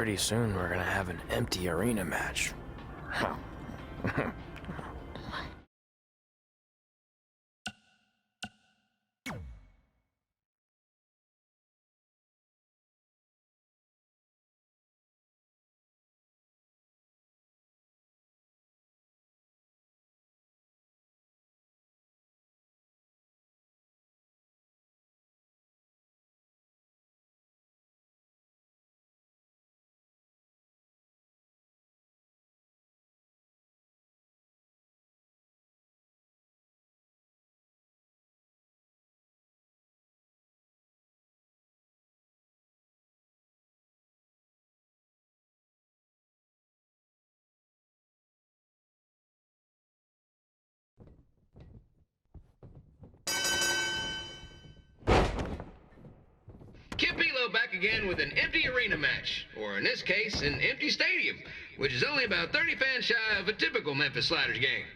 pretty soon we're gonna have an empty arena match. Back again with an empty arena match, or in this case, an empty stadium, which is only about 30 fans shy of a typical Memphis Sliders game.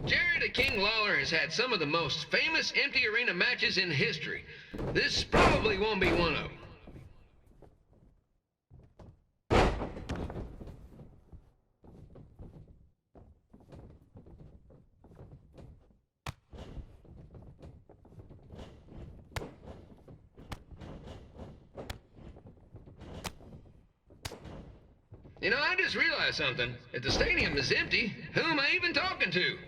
Jerry the King Lawler has had some of the most famous empty arena matches in history. This probably won't be one of them. You know, I just realized something. If the stadium is empty, who am I even talking to?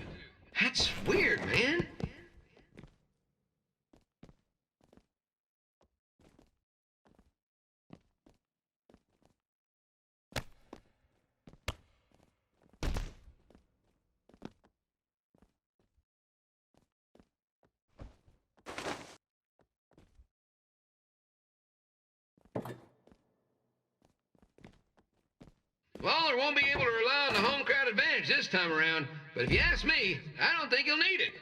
That's weird, man. Lawler won't be able to rely on the home crowd advantage this time around, but if you ask me, I don't think he'll need it.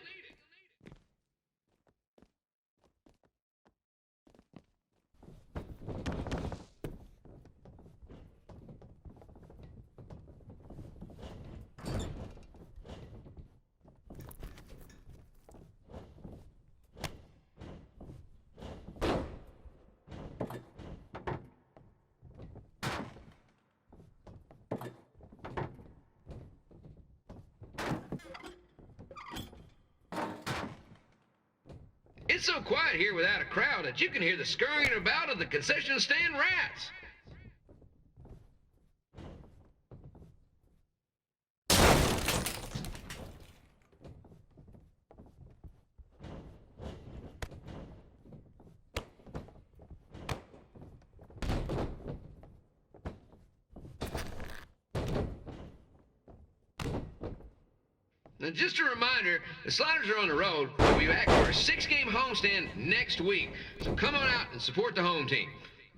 It's so quiet here without a crowd that you can hear the scurrying about of the concession stand rats. Now, just a reminder, the Sliders are on the road. We'll be back for a 6-game homestand next week. So come on out and support the home team.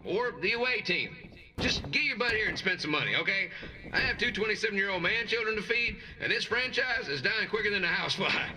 Or the away team. Just get your butt here and spend some money, okay? I have 2 27-year-old man-children to feed, and this franchise is dying quicker than a housefly.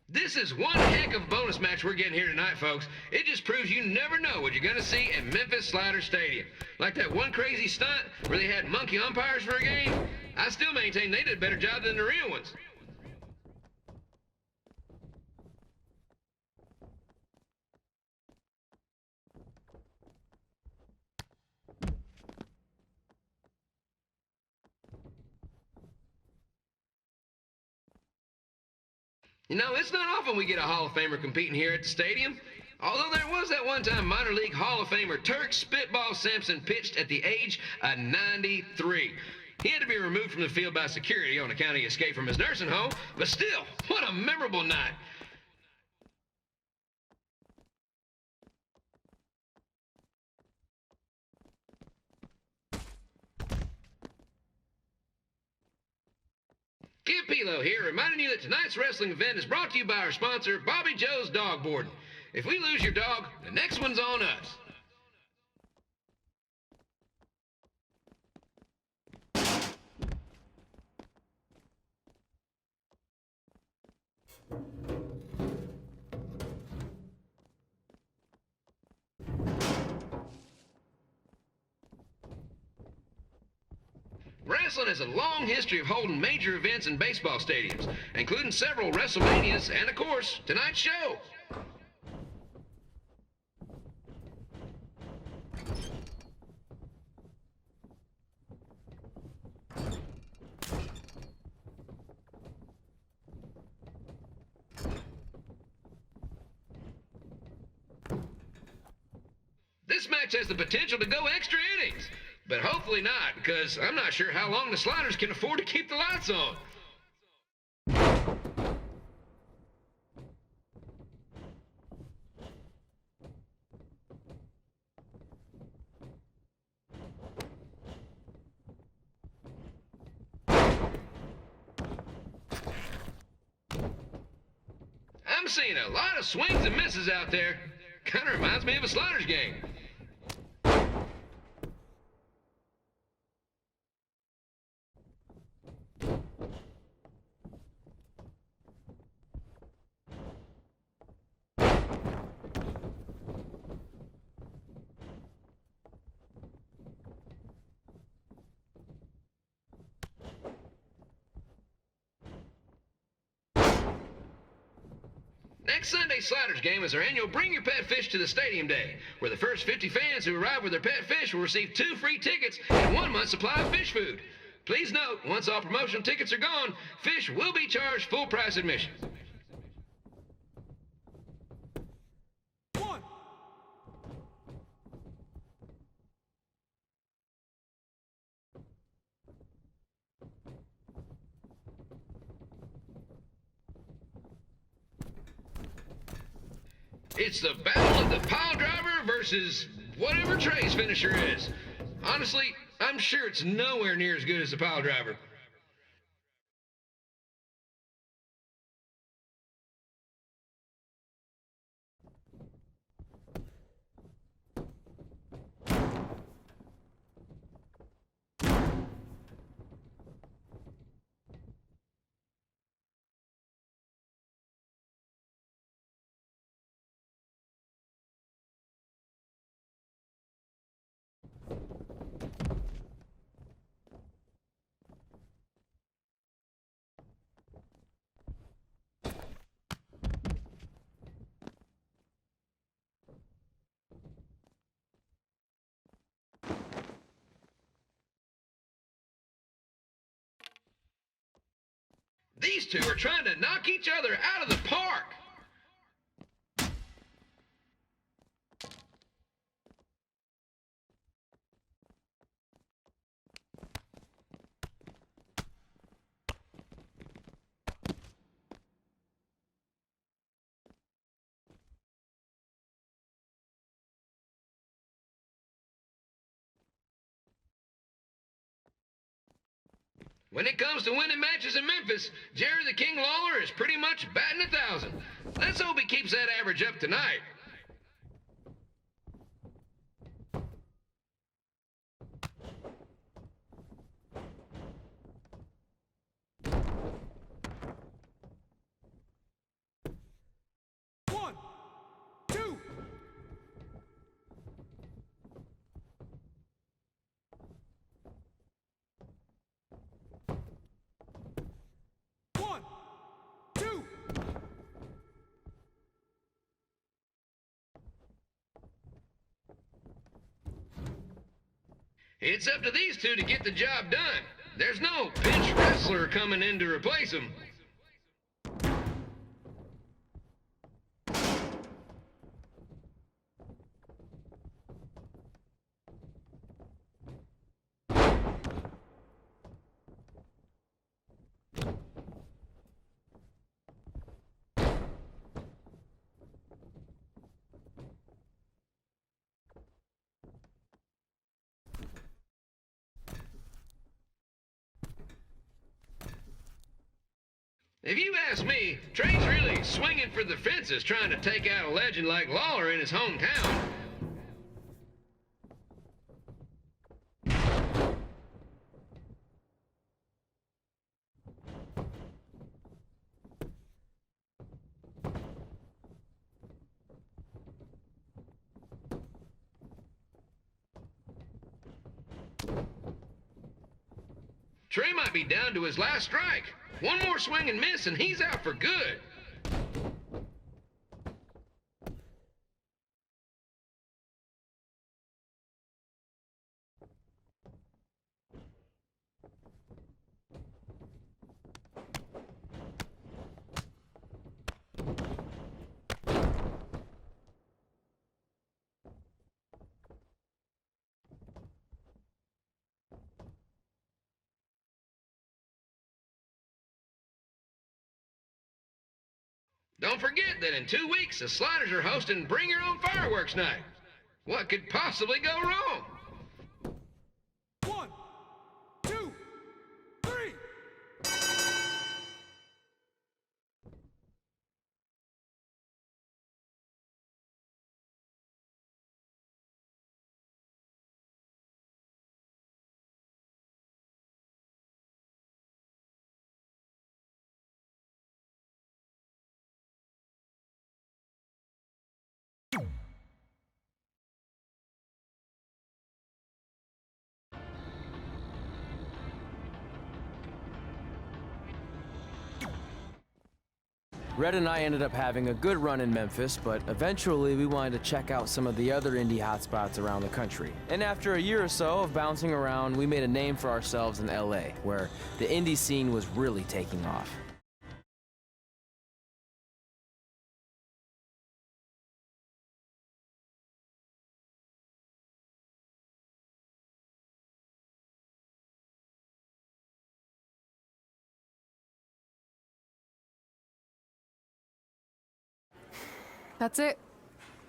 This is one heck of a bonus match we're getting here tonight, folks. It just proves you never know what you're going to see at Memphis Sliders Stadium. Like that one crazy stunt where they had monkey umpires for a game. I still maintain they did a better job than the real ones. You know, it's not often we get a Hall of Famer competing here at the stadium. Although there was that one time minor league Hall of Famer Turk Spitball Simpson pitched at the age of 93. He had to be removed from the field by security on account he escaped from his nursing home, but still, what a memorable night. Kid Pilo here, reminding you that tonight's wrestling event is brought to you by our sponsor, Bobby Joe's Dog Boarding. If we lose your dog, the next one's on us. Wrestling has a long history of holding major events in baseball stadiums, including several WrestleManias and, of course, tonight's show. This match has the potential to go extra innings, but hopefully not, because I'm not sure how long the Sliders can afford to keep the lights on. I'm seeing a lot of swings and misses out there. Kind of reminds me of a Sliders game. Next Sunday's Sliders game is our annual Bring Your Pet Fish to the Stadium Day, where the first 50 fans who arrive with their pet fish will receive 2 free tickets and 1 month's supply of fish food. Please note, once all promotional tickets are gone, fish will be charged full price admission. It's the battle of the pile driver versus whatever Trey's finisher is. Honestly, I'm sure it's nowhere near as good as the pile driver. These two are trying to knock each other out of the park. When it comes to winning matches in Memphis, Jerry the King Lawler is pretty much batting 1,000. Let's hope he keeps that average up tonight. It's up to these two to get the job done. There's no pinch wrestler coming in to replace them. If you ask me, Trey's really swinging for the fences trying to take out a legend like Lawler in his hometown. Trey might be down to his last strike. One more swing and miss, and he's out for good. Don't forget that in 2 weeks, the Sliders are hosting Bring Your Own Fireworks Night. What could possibly go wrong? 1, 2, 3. Red and I ended up having a good run in Memphis, but eventually we wanted to check out some of the other indie hotspots around the country. And after a year or so of bouncing around, we made a name for ourselves in LA, where the indie scene was really taking off. That's it.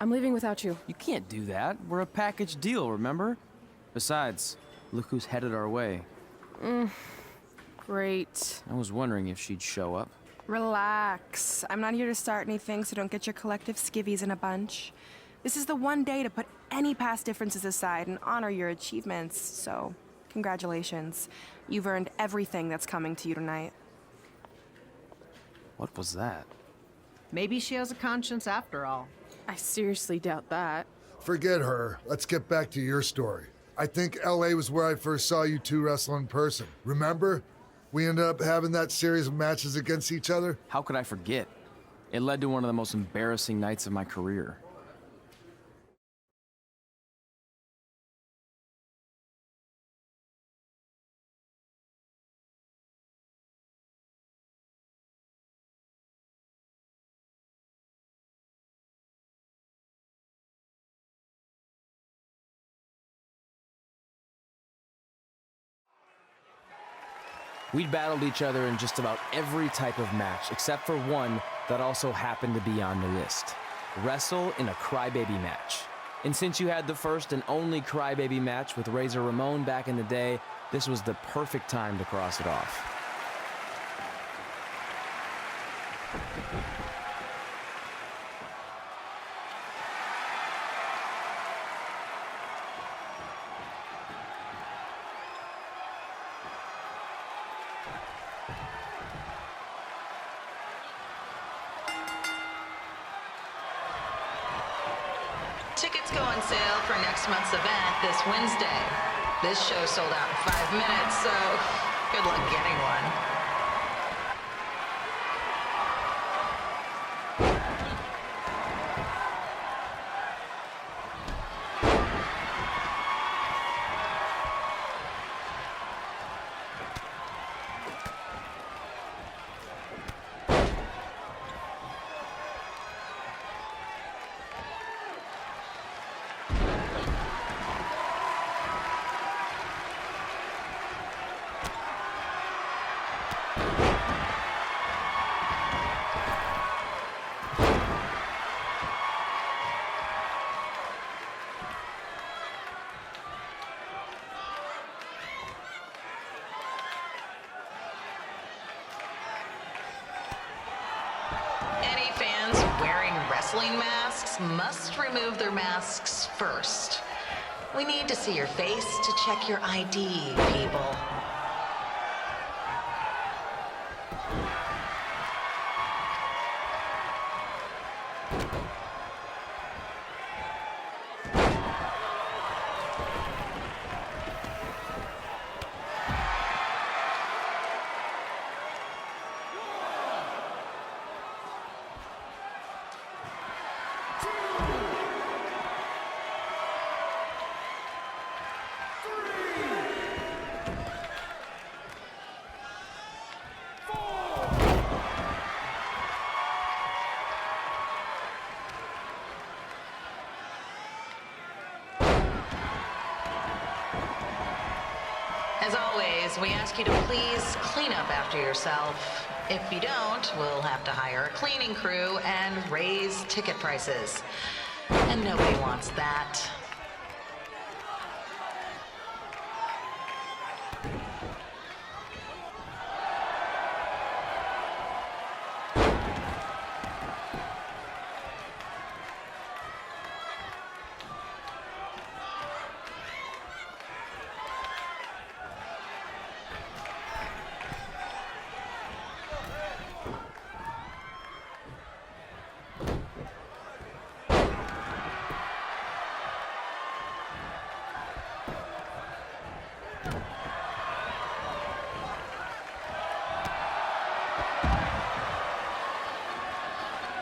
I'm leaving without you. You can't do that. We're a package deal, remember? Besides, look who's headed our way. Great. I was wondering if she'd show up. Relax. I'm not here to start anything, so don't get your collective skivvies in a bunch. This is the one day to put any past differences aside and honor your achievements, so congratulations. You've earned everything that's coming to you tonight. What was that? Maybe she has a conscience after all. I seriously doubt that. Forget her. Let's get back to your story. I think LA was where I first saw you two wrestle in person. Remember? We ended up having that series of matches against each other. How could I forget? It led to one of the most embarrassing nights of my career. We'd battled each other in just about every type of match, except for one that also happened to be on the list. Wrestle in a crybaby match. And since you had the first and only crybaby match with Razor Ramon back in the day, this was the perfect time to cross it off. Tickets go on sale for next month's event this Wednesday. This show sold out in 5 minutes, so good luck getting one. wrestling masks must remove their masks first. We need to see your face to check your ID, people. As always, we ask you to please clean up after yourself. If you don't, we'll have to hire a cleaning crew and raise ticket prices. And nobody wants that.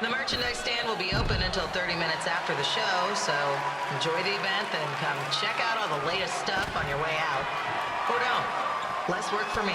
The merchandise stand will be open until 30 minutes after the show, so enjoy the event and come check out all the latest stuff on your way out. Or don't. Less work for me.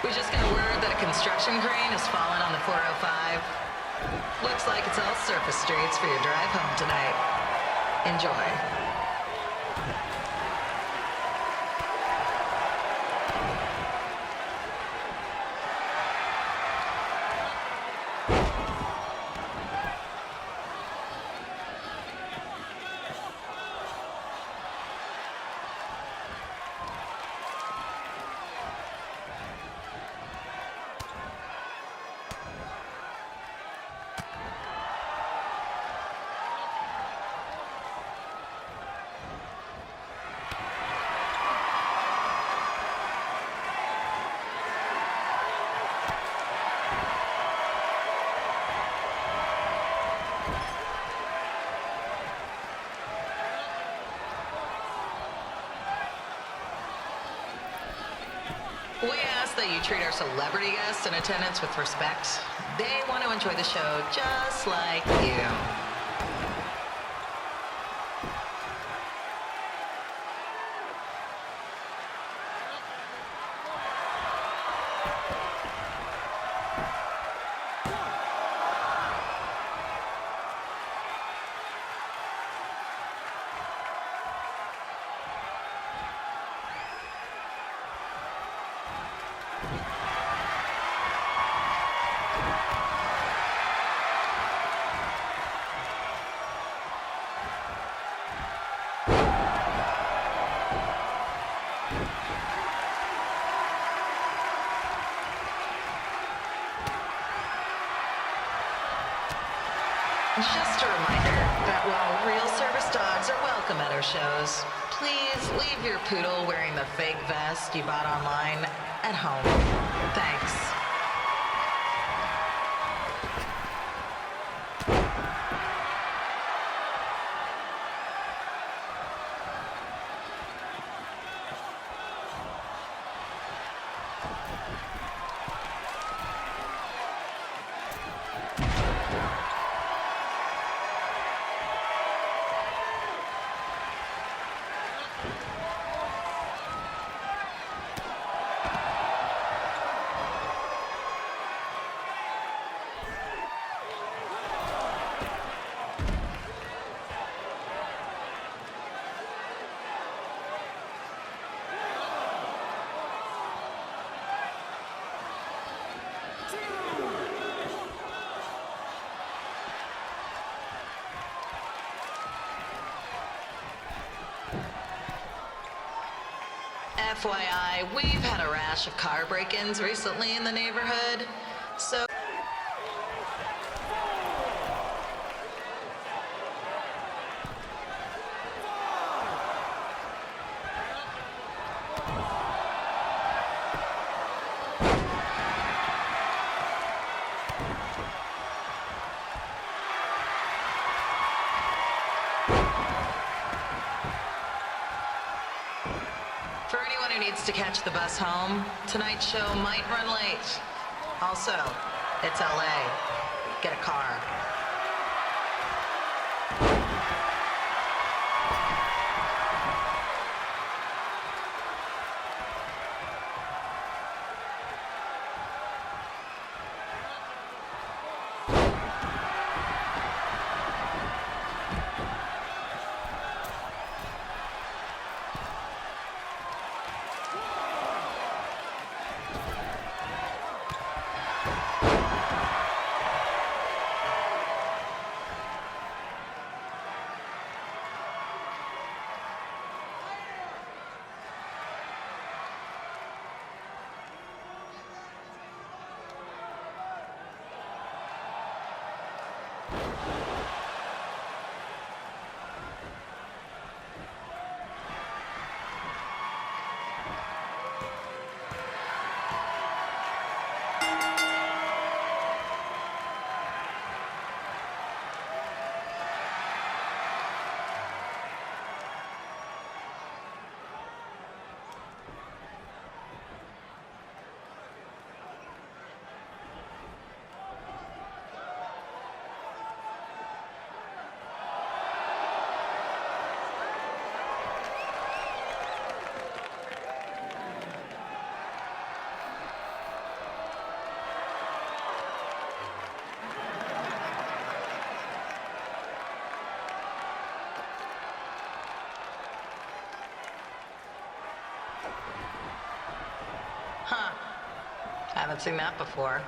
We just got word that a construction crane has fallen on the 405. Looks like it's all surface streets for your drive home tonight. Enjoy. We ask that you treat our celebrity guests in attendance with respect. They want to enjoy the show just like you. Just a reminder that while real service dogs are welcome at our shows, please leave your poodle wearing the fake vest you bought online at home. Thanks. FYI, we've had a rash of car break-ins recently in the neighborhood, so... For anyone who needs to catch the bus home, tonight's show might run late. Also, it's LA. Get a car. Huh. Haven't seen that before.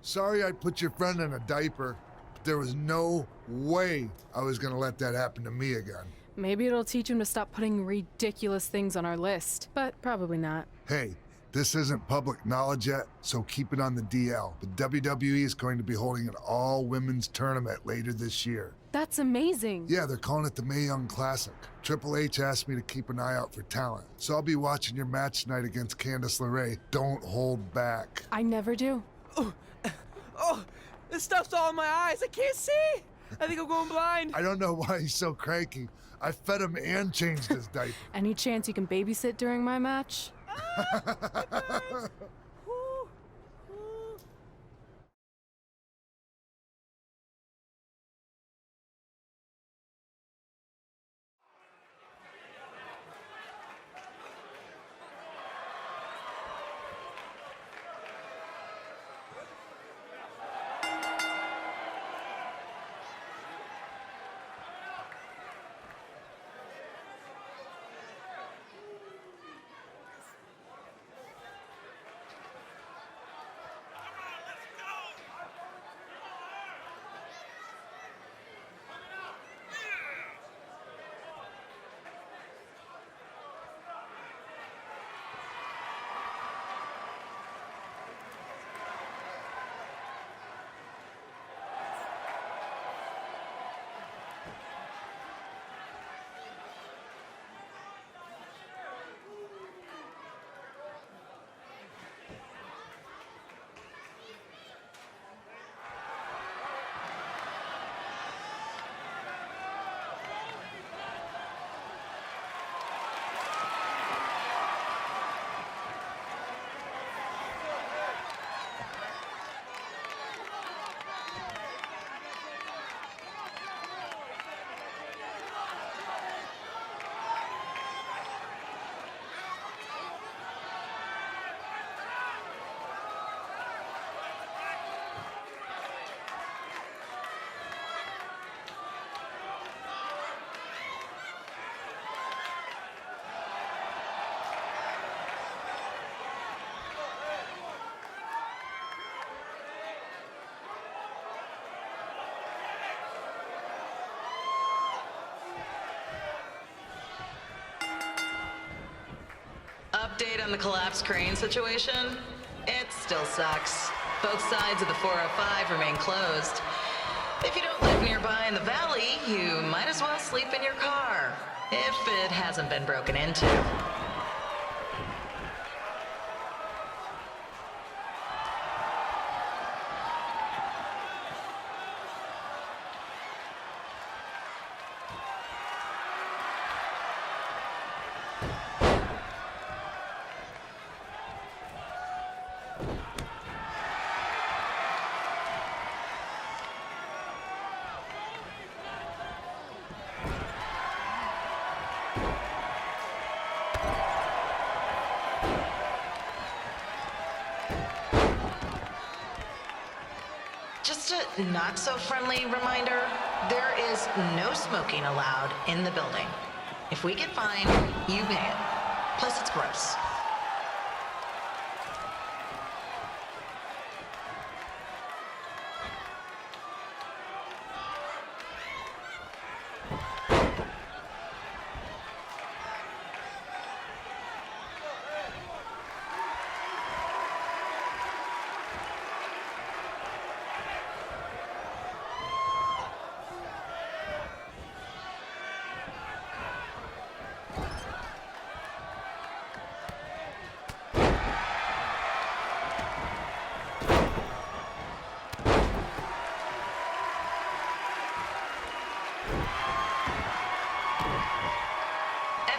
Sorry I put your friend in a diaper, but there was no way I was gonna let that happen to me again. Maybe it'll teach him to stop putting ridiculous things on our list, but probably not. Hey, this isn't public knowledge yet, so keep it on the DL. The WWE is going to be holding an all-women's tournament later this year. That's amazing. Yeah, they're calling it the Mae Young Classic. Triple H asked me to keep an eye out for talent, so I'll be watching your match tonight against Candice LeRae. Don't hold back. I never do. Oh, this stuff's all in my eyes. I can't see. I think I'm going blind. I don't know why he's so cranky. I fed him and changed his diaper. Any chance you can babysit during my match? Update on the collapsed crane situation? It still sucks. Both sides of the 405 remain closed. If you don't live nearby in the valley, you might as well sleep in your car, if it hasn't been broken into. Just a not-so-friendly reminder, there is no smoking allowed in the building. If we get fined, you pay it. Plus, it's gross.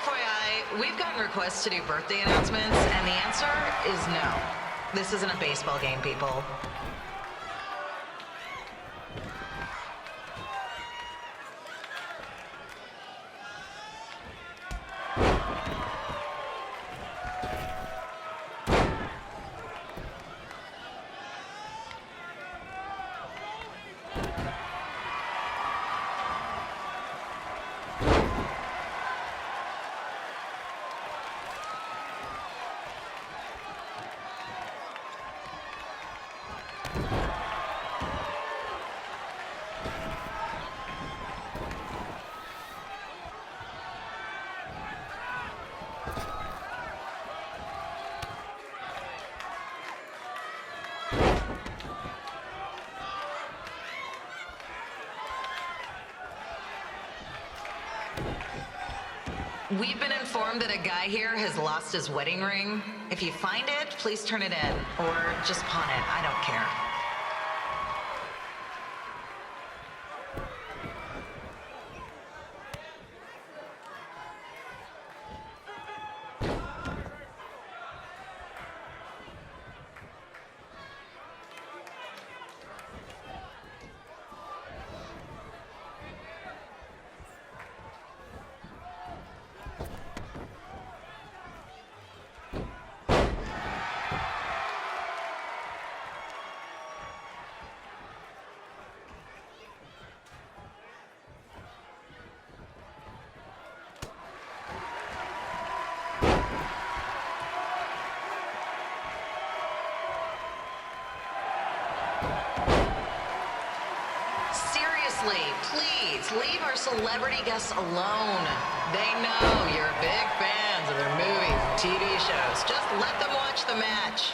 FYI, we've gotten requests to do birthday announcements, and the answer is no. This isn't a baseball game, people. We've been informed that a guy here has lost his wedding ring. If you find it, please turn it in, or just pawn it. I don't care. Please, leave our celebrity guests alone. They know you're big fans of their movies and TV shows. Just let them watch the match.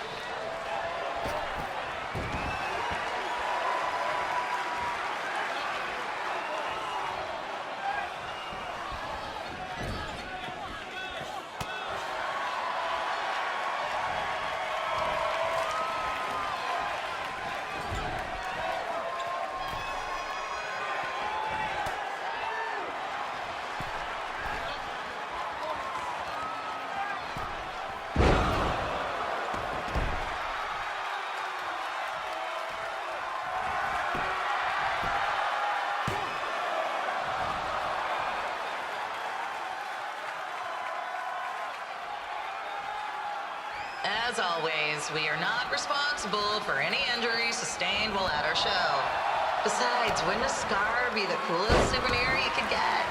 As always, we are not responsible for any injuries sustained while at our show. Besides, wouldn't a scar be the coolest souvenir you could get?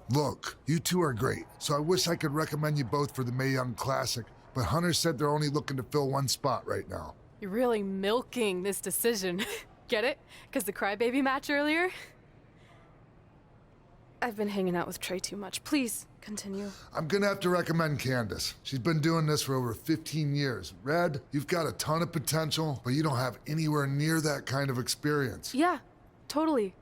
Look, you two are great, so I wish I could recommend you both for the Mae Young Classic, but Hunter said they're only looking to fill one spot right now. You're really milking this decision. Get it? Because the crybaby match earlier? I've been hanging out with Trey too much. Please, continue. I'm gonna have to recommend Candace. She's been doing this for over 15 years. Red, you've got a ton of potential, but you don't have anywhere near that kind of experience. Yeah, totally.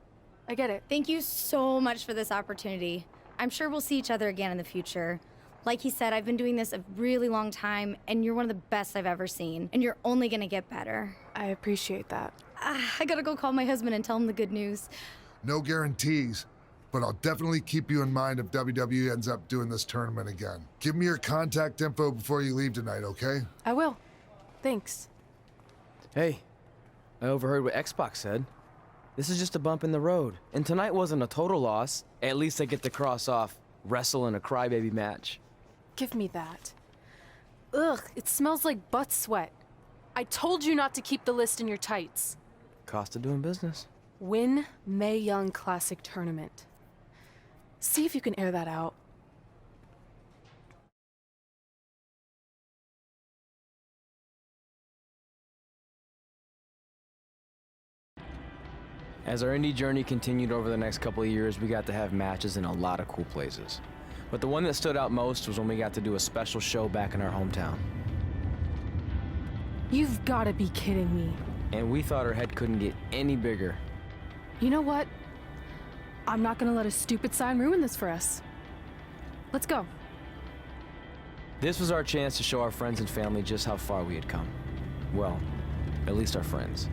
I get it. Thank you so much for this opportunity. I'm sure we'll see each other again in the future. Like he said, I've been doing this a really long time, and you're one of the best I've ever seen, and you're only gonna get better. I appreciate that. I gotta go call my husband and tell him the good news. No guarantees, but I'll definitely keep you in mind if WWE ends up doing this tournament again. Give me your contact info before you leave tonight, okay? I will. Thanks. Hey, I overheard what Xbox said. This is just a bump in the road, and tonight wasn't a total loss. At least I get to cross off wrestle in a crybaby match. Give me that. Ugh, it smells like butt sweat. I told you not to keep the list in your tights. Cost of doing business. Win Mae Young Classic Tournament. See if you can air that out. As our indie journey continued over the next couple of years, we got to have matches in a lot of cool places. But the one that stood out most was when we got to do a special show back in our hometown. You've got to be kidding me. And we thought our head couldn't get any bigger. You know what? I'm not gonna let a stupid sign ruin this for us. Let's go. This was our chance to show our friends and family just how far we had come. Well, at least our friends.